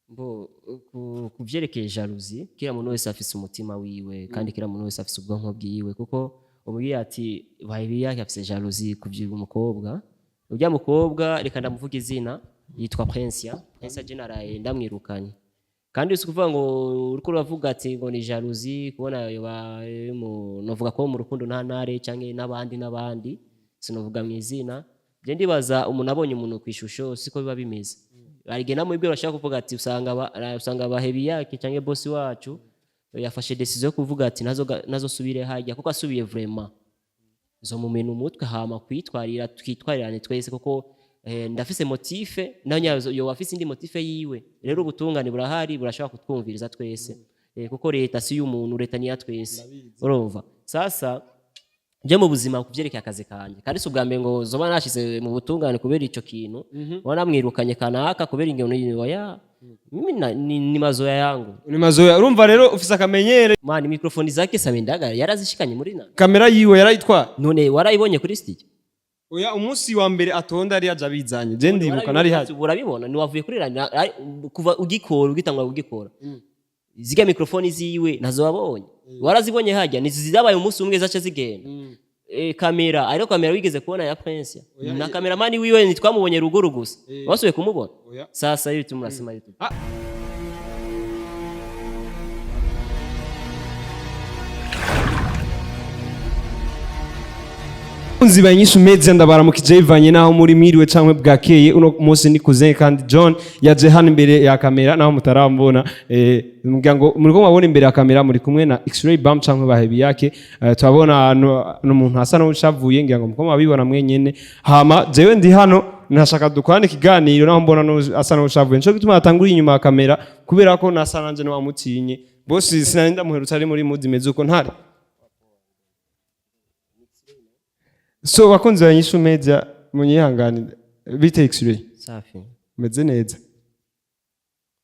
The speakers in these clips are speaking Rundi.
Mbo kuvyerekeye jalousie kila muntu wese afise umutima wiwe kandi kila muntu wese afise ubwonko bwiwe kuko umubwiye ati Bahebiyake afise jalousie kuvyiga umukobwa urya mukobwa reka ndamuvuga izina yitwa Princia general ndamwirukanye kandi usikuvuga ngo uriko uravuga ati ngo ni jalousie kubona novuga ko mu rukundo nta nare canke n'abandi sinovuga mu izina je ndibaza umuntu abonye umuntu kwishusho siko biba bimeze arigena mu ibyo bashaka kuvuga ati usanga Bahebiyake canke boss wacu yafashe decision yo kuvuga ati nazo subire hajya kuko asubiye vraiment zo mumena umutwe hama kwitwarira twitwarirane twese kuko ndafise motive nanyazo yo wafise indi motive yiwe rero ubutungane burahari burashaka kutwumviriza twese kuko leta si y'umuntu leta ni ya twese urumva sasa je mu buzima kuvyerekeye akazi kanje kandi subwa mbere ngo zoba nashize mu butungane kubera ico kintu wanamwirukanye kanaka kubera ingeno oya mimi ni mazoya yangu ni mazoya urumva rero ufise akamenyere mani microphone zake sabendaga yarazishikanye muri na kamera yiwe yarayitwa none warayibonye kuri stage oya umunsi wa mbere atonda ari yaje bizanye je ndibuka nari haje urabibona ni wavuye kuri rani kuva ugikora ugitangwa ugikora ziga microphone ziwe nazo wabonye warazibonye hajya nizizabaye umunsi umwe zaca zigenda kamera ariko kamera wigeze kubona ya Princia na kameramani wiwe nitwamubonye ruguru gusa wasuye kumubona sasa yitu murasema yitu Unziba INYISHU media ndabaramukije ivanye naho muri mwiriwe cankwe bwakeye uno munsi nikuze kandi John yaje hano imbere ya kamera naho mutarambona muryango muriko mabona imbere ya kamera muri kumwe na X-ray bam cankwe Bahebiyake twabona no muntu hasa no ushavuye ngira ngo mukoma babibona mwenyene hama jewe ndi hano nashaka dukorane ikiganiro naho mbona no asa no ushavuye nco bituma atangura inyuma ya kamera kubera ko nasa nanje no wamutinye bosi sinarinda muherutse ari muri mood imeze uko ntare So wakunze wa INYISHU media munyihangane bite X-ray safi meze neza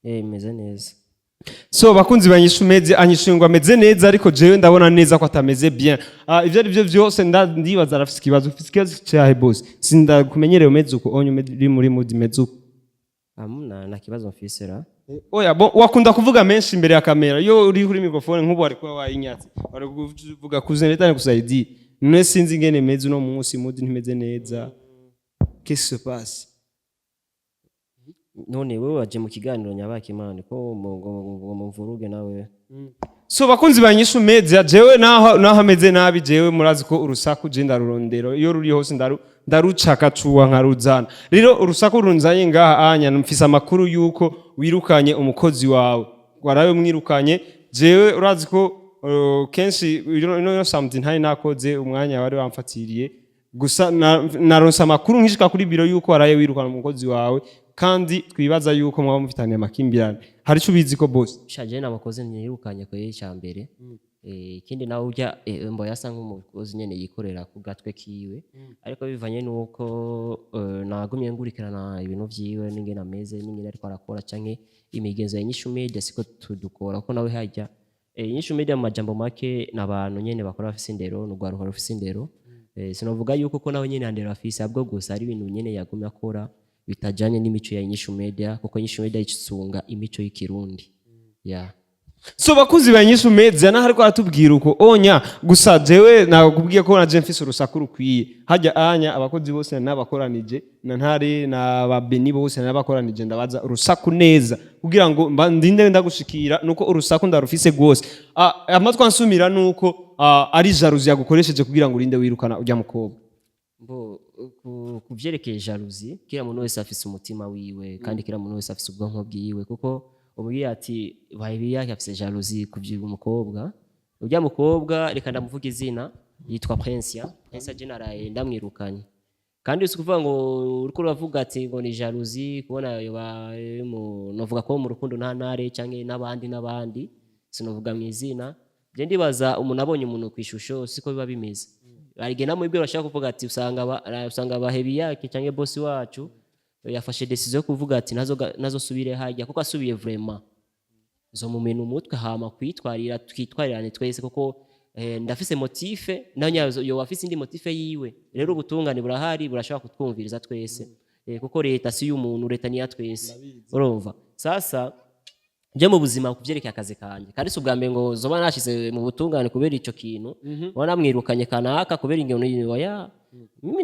meze neza so bakunzi ba INYISHU media anyishingwa meze neza ariko jewe ndabona neza ko atameze bien ivyo ari byo byose ndibaza arafise ikibazo ufise ikibazo cyahe boss sinda kumenyereye umeze uko onye uri muri mood imeze uko amuna na kibazo mfise ra oya wakunda kuvuga menshi imbere ya kamera yo uri kuri microphone nk'ubu ari kuba wayinyatse bari kuvuga kuzenetane kusaidia none sinzi ngene meze no munsi mood ntimeze neza qu'est-ce se passe none wewe waje mu kiganiro nyabaki imana ko mu mvuruge nawe so bakunzi ba INYISHU media jewe naho ameze nabi jewe murazi ko urusaku je ndarurondero iyo ruri hose ndarucaka cuwa nkaruzana rero urusaku runzanye ngaha anya mfise amakuru yuko wirukanye umukozi wawe warayo mwirukanye jewe urazi ko kenshi no something hari nakoze umwanya wari wamfatiriye gusa naronsa amakuru nkishika kuri biro yuko waraye wirukana umukozi wawe kandi twibaza yuko mwaba mufitanye amakimbirane hari cyo bizi ko boss shaje nabakoze nirukanye ko y'icambere ikindi nawe ujya mbo yasa nk'umukozi nyene yikorera ku gatwe kiwe ariko bivanye nuko nagumye ngurikirana ibintu vyiwe n'ingene ameze n'ingene ariko arakora canke imigenzo ya INYISHU media siko tudukora ko nawe hajya INYISHU media mu majambo make nabantu nyene bakora bafise indero n'ugwaruka rufise indero sinovuga yuko ko nawe nyene handero afise abwo gusa ari ibintu nyene yagumye akora bitajanye n'imico ya INYISHU media kuko INYISHU media ikisunga imico y'ikirundi so bakuzi ba INYISHU media na hariko aratubwira uko onya gusa jewe nakubwiye ko naje mfise urusaku rukwiye hajya anya abakozi bose n'abakoranije na ntare na babeni bose n'abakoranije ndabaza urusaku neza kugira ngo ndinde ndagushikira nuko urusaku ndarufise gose amatwa nsumira nuko ari jalousie yagukoresheje kugira ngo urinde wirukana ujya mukobwa mbo kuvyerekeye jalousie kila muntu wese afise umutima wiwe kandi kila muntu wese afise ubwonko bwiwe kuko umubwiye ati Bahebiyake afise jalousie kuvyiga umukobwa urya mukobwa reka ndamuvuga izina yitwa Princia general ndamwirukanye kandi usikuvuga ngo uriko uravuga ati ngo ni jalousie kubona novuga ko mu rukundo nta nare canke n'abandi sinovuga mu izina je ndibaza umuntu abonye umuntu kwishusho siko biba bimeze arigena mu ibyo bashaka kuvuga ati usanga Bahebiyake canke boss wacu yafashe decision yo kuvuga ati nazo subire hajya kuko asubiye vraiment zo mumena umutwe hama kwitwarira twitwarirane twese kuko ndafise motive nanyazo yo wafise indi motive yiwe rero ubutungane burahari burashaka kutwumviriza twese kuko leta si y'umuntu leta ni ya twese urumva sasa je mu buzima kuvyerekeye akazi kanje kandi si ubwa mbere ngo zoba nashize mu butungane kubera ico kintu ubona mwirukanye kanaka kubera ingeno yiwe ya mimi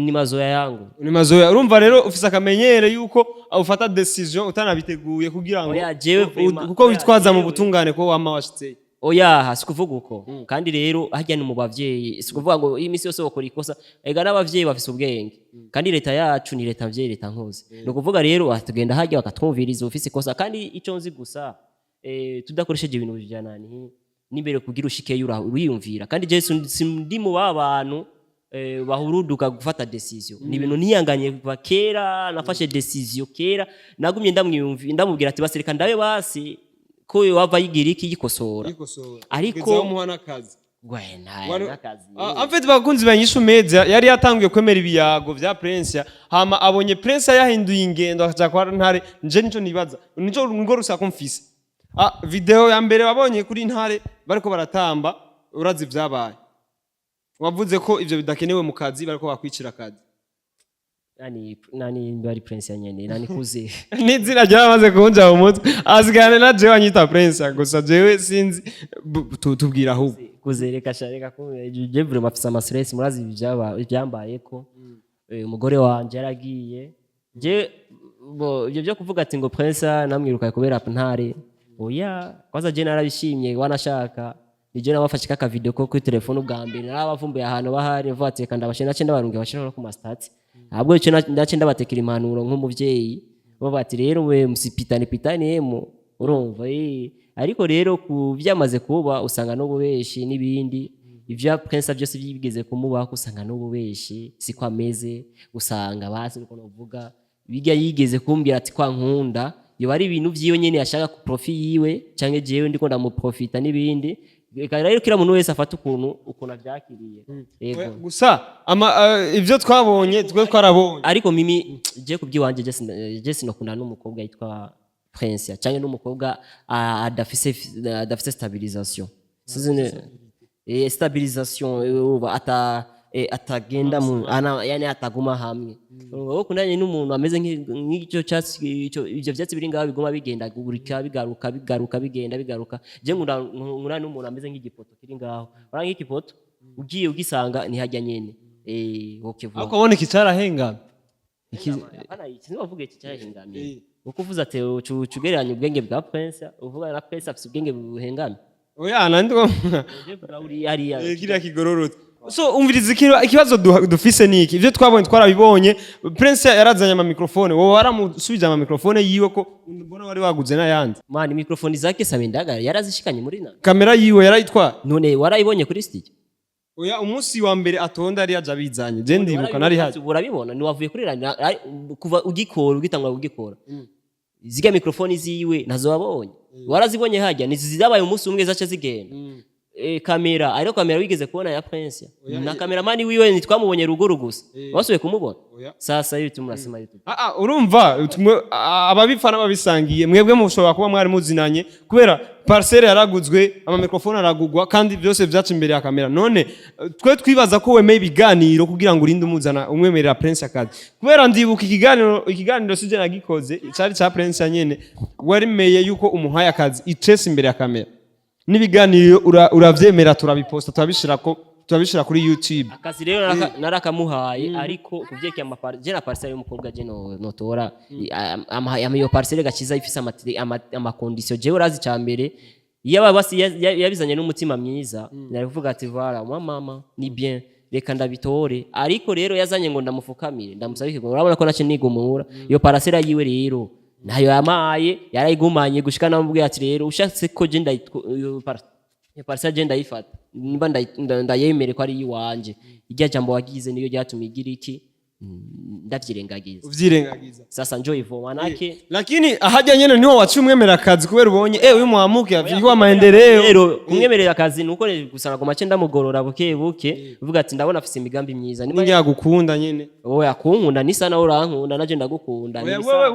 ni mazoea yangu ni mazoea urumva rero ufise akamenyere yuko ufata decision utanabiteguye kugira ngo kuko witwaza mu butungane ko wama washitse oya sikuvuga uko kandi rero hajya ni mu bavyeyi sikuvuga ngo imisi yose bakora ikosa ega n'abavyeyi bafise ubwenge kandi leta yacu ni leta mvyeyi leta nkoze no kuvuga rero tugenda hajya bakatwumviriza ufise ikosa kandi ico nzi gusa tudakoresheje ibintu bijanani nimbere kugira ushike uriyumvira kandi je ndi mu babantu bahuruduka gufata decision ni ibintu niyanganye kuva kera nafashe decision kera nagumye ndamubwira ati basirika ndabe basi ko wava yigira iki yikosora ariko umuhana kazi gwena nakazi amfite bakunzi banyishu media yari yatanguye kwemera ibiyago vya Princia hama abonye Princia yahinduye ingendo akaja kwa ntare nje nico nibaza nico ngo rusako mfise video ya mbere babonye kuri ntare bariko baratamba urazi vyabaye wavuze ko ivyo bidakenewe mu kazi bariko bakwicira akazi nani bari Princia nyene nani kuze nizira ryamaze kunja mu mutwe azigane na jewe anyita Princia gusa jewe sinzi tubwira ahubwo kuzereka shareka ko je vraiment afisa ama stress murazi ivyambaye ko umugore wanje yaragiye je ibyo byo kuvuga ati ngo Princia namwirukaye kubera ntare oya kwaza je narabishimye wanashaka nije nabafashe kaka video ko kuri telefone ubwa mbere narabavumbuye ahantu bahari mvuga ati kanda bashina cyenda barunge bashira ku mastati abwo cyo ndace ndabatekera impanuro nk'umuvyeyi baba ati rero we musipitani yemo urumva ariko rero ku byamaze kuba usanga no bubeshi nibindi ivya Princia byose byibigeze kumubaho usanga no bubeshi siko ameze usanga basi uko novuga bijya yigeze kumbwira ati kwa nkunda yo bari ibintu vyiyo nyene yashaka ku profit yiwe canke jewe ndiko ndamuprofita nibindi rero kira muntu wese afata ukuntu avyakiriye yego gusa ivyo twabonye twe twarabonye ariko mimi je kubyiwanje je sinokunda n'umukobwa yitwa Princia cyane n'umukobwa adafise stabilisation sizone stabilisation atagenda mu yani ataguma hamwe uko kunanye n'umuntu ameze nk'icyo cyatsi ivyo vyatsi biri ngaho biguma bigenda gurika bigaruka bigaruka je ngura n'umuntu ameze nk'igipoto kiri ngaho bara nk'igipoto ugiye ugisanga ni hajya nyene wokevuga ako boneka icarahengama ana iki bavuga iki cyarahengamye uko uvuze ati ucugereranya ubwenge bwa Princia uvuga na Princia afite ubwenge buhengamye oya nandiko je uri ari kiriya kigororotse so umviriza ikibazo dufise niki ivyo twabonye twarabibonye Princia yarazanye ama microphone wowe waramusubije ama microphone yiwe ko mbona wari waguze n'ayandi man microphone zake samendagara yarazishikanye muri na kamera yiwe yarayitwa none warayibonye kuri studio oya umunsi wa mbere atonda ari yaje bizanye je ndibuka nari haje urabibona ni wavuye kuri rani kuva ugikora ugitangwa ugikora ziga microphone ziwe nazo wabonye warazibonye hajya nizizabaye umunsi umwe zace zigenda kamera ariko kamera wigeze kubona ya Princia na kameramani wiwe nitwamubonye ruguru gusa wasuye kumubona sasa yitu murasema yitu urumva ababifana babisangiye mwebwe mushobora kuba mwari muzinanye kubera parcelle yaraguzwe ama microphone aragugwa kandi byose byacu imbere ya kamera none twe twibaza ko wemeye ibiganiro kugira ngo urinde umuzana umwemerera Princia kazi kubera ndibuka ikiganiro sije nagikoze cyari cha Princia nyene warimeye yuko umuhaya kazi itese imbere ya kamera nibiganiro uravyemera turabiposta turabishira kuri YouTube akazi rero narakamuhaye ariko kuvyeke je na parcelle y'umukobwa je notora amayo parcelle gakiza ifise ama condition je urazi cyambere yaba basi yabizanye n'umutima mwiza naravuga ati voilà mama ni bien reka ndabitore ariko rero yazanye ngo ndamufukamire ndamusabike ngo urabona ko nace nigumura iyo parcelle yiwe rero nayo yamaye yarayigumanye gushika namubwiye ati rero ushatse ko je parcelle je ndayifata nimba ndayemere ko ari yiwanje irya jambo wagize niyo ryatumye igira iki ndavyirengagiza uvyirengagiza sasa njoo hivyo manake lakini ahaja nyene niho wacu umwemerera akazi kubera ubonye uyu muhamuke avyihwa maendeleo rero kumwemerera akazi nuko gusana ko mace ndamugorora buke uvuga ati ndabona afise imigambi myiza nimba yagukunda nyene wowe akunkunda nisa nawe urankunda naje ndagukunda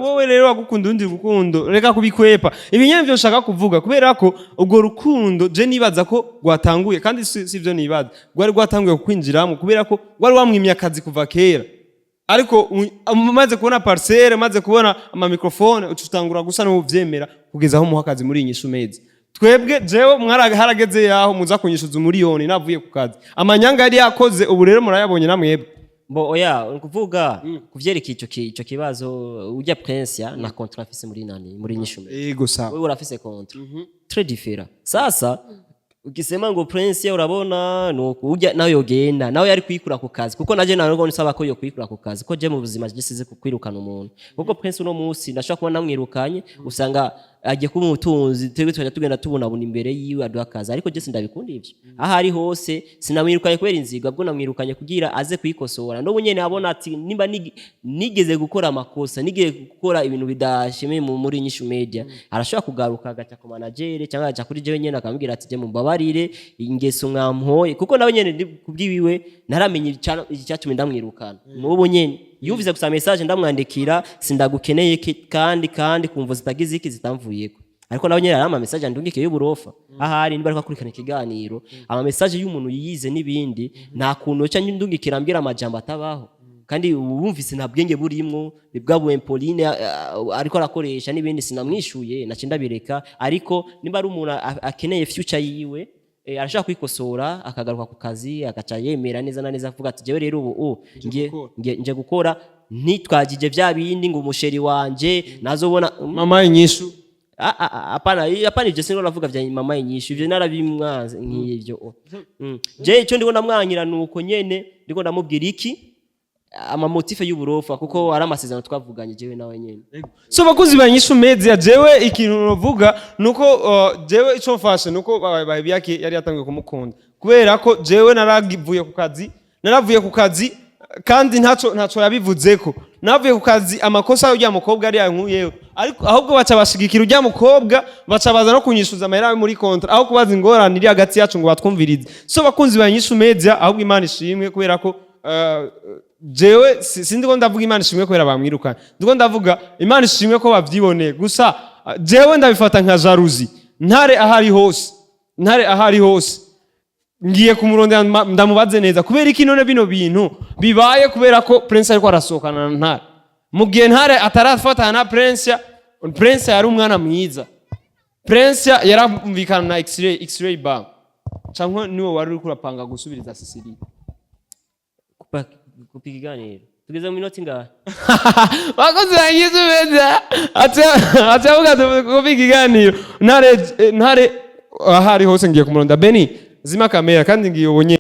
wowe rero wagukunda undi rukundo reka kubikwepa ibinyene byo nshaka kuvuga kubera ko ubwo rukundo je nibaza ko rwatanguye kandi sivyo nibaza rwari rwatanguye kwinjiramo kubera ko wari wamwimya akazi kuva kera ariko maze kubona parcelle maze kubona ama microphone ucutangura gusa no uvyemera kugeza aho muha akazi muri inyishu mezi twebwe jewe harageze yaho muza kunyishuza umuriyoni navuye ku kazi amanyanga yari yakoze ubu rero murayabonye namwebwe bo oya kuvuga kuvyerekeye ico kibazo ujya Princia na contrat afise muri inyishu mezi yego sawa wewe urafise contrat très différent sasa ukisema ngo Princia urabona nuko ujya nawe yogenda nawe yari kwikura ku kazi kuko naje nawe nsaba ko yo kwikura ku kazi ko je mu buzima gisize kwirukana umuntu kuko Princia uno munsi ndashaka kuba namwirukanye usanga agiye kuba umutunzi twebwe twajya tugenda tubunabuna imbere yiwe aduha akazi ariko je sindabikunda ivyo aha ari hose sinamwirukanye kubera inzigo bwo namwirukanye kugira aze kwikosora no bunyene abona ati nimba nigeze gukora amakosa nigeze gukora ibintu bidashimye muri inyishu media arashaka kugaruka agaca ku manager cyangwa agaca kuri je nyene akambwira ati je mumbabarire ingeso mwampoye kuko nawe nyene kubwiwiwe naramenye icyatumye ndamwirukana n'ubu nyene yuvize gusa message ndamwandikira sindagukeneye kandi kumva zitagize iki zitamvuyeko ariko nawe nyene arama message ndungike y'uburofa ahari niba ariko kurikana ikiganiro ama message y'umuntu yize nibindi nta kuntu cyo ndungikira ambira amajambo atabaho kandi ubumvise nta bwenge burimwo bibwa Pauline ariko arakoresha nibindi sinamwishuye nacinda bireka ariko niba ari umuntu akeneye future yiwe arashaka kwikosora akagaruka ku kazi agaca yemera neza na neza avuga ati jewe rero ubu nje gukora ntitwagije bya bindi ngo umusheri wanje nazobona mama inyishu apana ivyo singo navuga vya mama inyishu ivyo narabimwanze nk'ivyo je ico ndiko ndamwanyira nuko nyene ndiko ndamubwira iki amamotife y'uburofa kuko ari amasezerano twavuganye jewe nawe nyene so bakuzi banyishu media jewe ikintu novuga nuko jewe ico mfashe nuko Bahebiyake yari yatangiye kumukunda kubera ko jewe naravuye ku kazi kandi ntaco yabivuzeko navuye ku kazi amakosa y'ujya mukobwa ari yankuyeho ariko ahubwo baca bashigikira ujya mukobwa baca baza no kunyishuza amahera muri kontra aho kubaza ingorane iri hagati yacu ngo batwumvirize so bakunzi banyishu media ahubwo Imana ishimwe kubera ko jewe sindiko ndavuga Imana ishimwe kubera bamwirukana ndiko ndavuga Imana ishimwe ko bavyiboneye gusa jewe ndabifata nka jalousie ntare ahari hose ngiye kumurondera ndamubaze neza kubera iki none bino bintu bibaye kubera ko Princia ariko arasohokana na ntare mu gihe ntare atarafatana na Princia yari umwana mwiza Princia yaramvikana na X-ray bar cyangwa niwo wari uri kurapanga gusubiriza Sicily kupiganira tugeze mu minota ingahe bakoze yanyize beza acavuga kupiganira ntare ahari hose ngiye kumuronda Beni zima kamera kandi ngiye ubonye